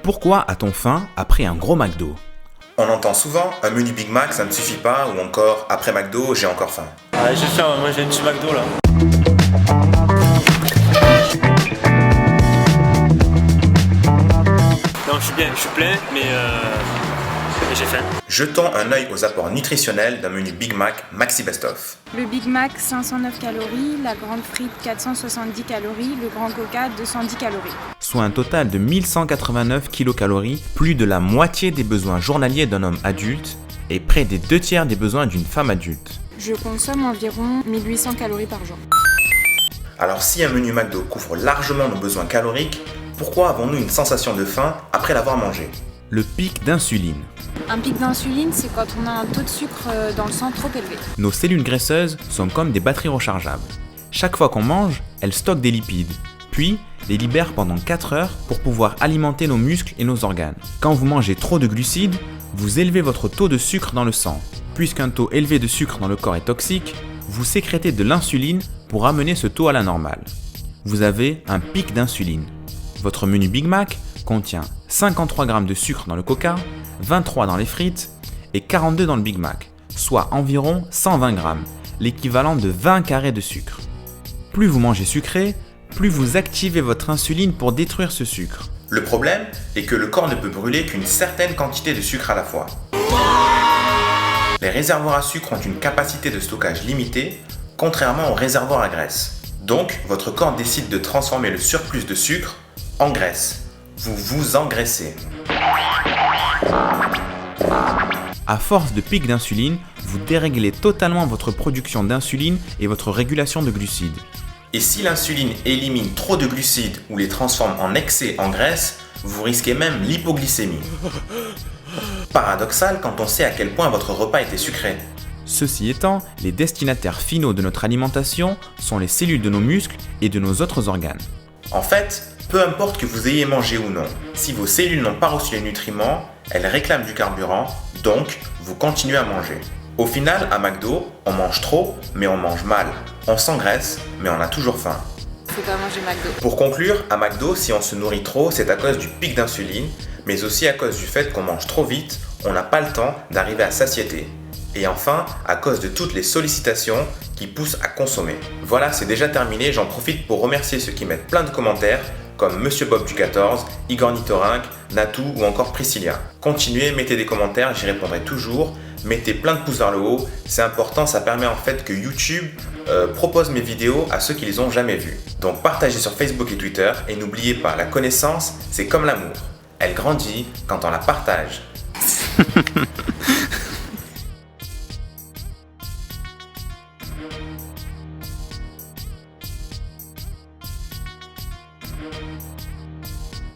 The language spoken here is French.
Pourquoi a-t-on faim après un gros McDo ? On entend souvent un menu Big Mac ça ne suffit pas ou encore après McDo j'ai encore faim. Ah, j'ai faim, moi j'ai une petite McDo là. Non, je suis bien, je suis plein, mais j'ai faim. Jetons un œil aux apports nutritionnels d'un menu Big Mac Maxi Best Of. Le Big Mac 509 calories, la grande frite 470 calories, le grand Coca 210 calories. Soit un total de 1189 kilocalories, plus de la moitié des besoins journaliers d'un homme adulte et près des 2/3 des besoins d'une femme adulte. Je consomme environ 1800 calories par jour. Alors si un menu McDo couvre largement nos besoins caloriques, pourquoi avons-nous une sensation de faim après l'avoir mangé ? Le pic d'insuline. Un pic d'insuline, c'est quand on a un taux de sucre dans le sang trop élevé. Nos cellules graisseuses sont comme des batteries rechargeables. Chaque fois qu'on mange, elles stockent des lipides, puis les libèrent pendant 4 heures pour pouvoir alimenter nos muscles et nos organes. Quand vous mangez trop de glucides, vous élevez votre taux de sucre dans le sang. Puisqu'un taux élevé de sucre dans le corps est toxique, vous sécrétez de l'insuline pour amener ce taux à la normale. Vous avez un pic d'insuline. Votre menu Big Mac contient 53 grammes de sucre dans le Coca, 23 dans les frites et 42 dans le Big Mac, soit environ 120 grammes, l'équivalent de 20 carrés de sucre. Plus vous mangez sucré, plus vous activez votre insuline pour détruire ce sucre. Le problème est que le corps ne peut brûler qu'une certaine quantité de sucre à la fois. Les réservoirs à sucre ont une capacité de stockage limitée, contrairement aux réservoirs à graisse. Donc, votre corps décide de transformer le surplus de sucre en graisse. Vous vous engraissez. À force de pic d'insuline, vous déréglez totalement votre production d'insuline et votre régulation de glucides. Et si l'insuline élimine trop de glucides ou les transforme en excès en graisse, vous risquez même l'hypoglycémie. Paradoxal quand on sait à quel point votre repas était sucré. Ceci étant, les destinataires finaux de notre alimentation sont les cellules de nos muscles et de nos autres organes. En fait, peu importe que vous ayez mangé ou non, si vos cellules n'ont pas reçu les nutriments, elles réclament du carburant, donc vous continuez à manger. Au final, à McDo, on mange trop, mais on mange mal. On s'engraisse, mais on a toujours faim. Faut pas manger McDo. Pour conclure, à McDo, si on se nourrit trop, c'est à cause du pic d'insuline, mais aussi à cause du fait qu'on mange trop vite, on n'a pas le temps d'arriver à satiété. Et enfin, à cause de toutes les sollicitations qui poussent à consommer. Voilà, c'est déjà terminé, j'en profite pour remercier ceux qui mettent plein de commentaires, comme Monsieur Bob du 14, Igor Nitorinck, Natou ou encore Priscilla. Continuez, mettez des commentaires, j'y répondrai toujours. Mettez plein de pouces vers le haut, c'est important, ça permet en fait que YouTube propose mes vidéos à ceux qui les ont jamais vues. Donc partagez sur Facebook et Twitter et n'oubliez pas, la connaissance, c'est comme l'amour. Elle grandit quand on la partage.